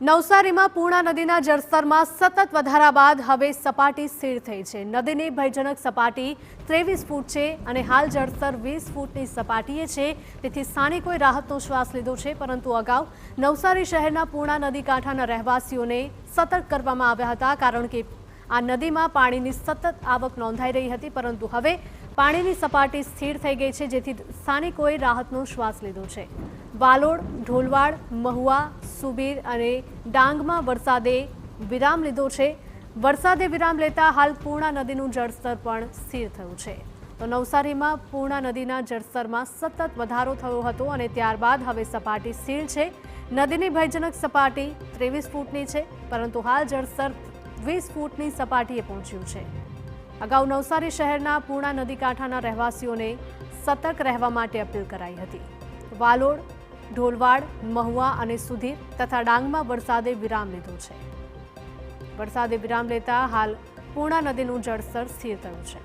નવસારીમાં પૂર્ણા નદીના જળસ્તરમાં સતત વધારા બાદ હવે સપાટી સ્થિર થઈ છે। નદીની ભયજનક સપાટી 23 ફૂટ છે અને હાલ જળસ્તર 20 ફૂટની સપાટીએ છે, તેથી સ્થાનિકોએ રાહતનો શ્વાસ લીધો છે। પરંતુ અગાઉ નવસારી શહેરના પૂર્ણા નદી કાંઠાના રહેવાસીઓને સતર્ક કરવામાં આવ્યા હતા, કારણ કે આ નદીમાં પાણીની સતત આવક નોંધાઈ રહી હતી। પરંતુ હવે પાણીની સપાટી સ્થિર થઈ ગઈ છે, જેથી સ્થાનિકોએ રાહતનો શ્વાસ લીધો છે। વાલોડ, ઢોલવાડ, મહુવા, સુબીર અને ડાંગમાં વરસાદે વિરામ લીધો છે। વરસાદે વિરામ લેતા હાલ પૂર્ણા નદીનું જળસ્તર પણ સ્થિર થયું છે। તો નવસારીમાં પૂર્ણા નદીના જળસ્તરમાં સતત વધારો થયો હતો અને ત્યારબાદ હવે સપાટી સ્થિર છે। નદીની ભયજનક સપાટી 23 ફૂટની છે, પરંતુ હાલ જળસ્તર 20 ફૂટની સપાટીએ પહોંચ્યું છે। અગાઉ નવસારી શહેરના પૂર્ણા નદી કાંઠાના રહેવાસીઓને સતર્ક રહેવા માટે અપીલ કરાઈ હતી। વાલોડ, ઢોલવાડ, મહુવા અને સુધીર તથા ડાંગમાં વરસાદે વિરામ લીધો છે। વરસાદે વિરામ લેતા હાલ પૂર્ણા નદીનું જળસ્તર સ્થિર થયું છે।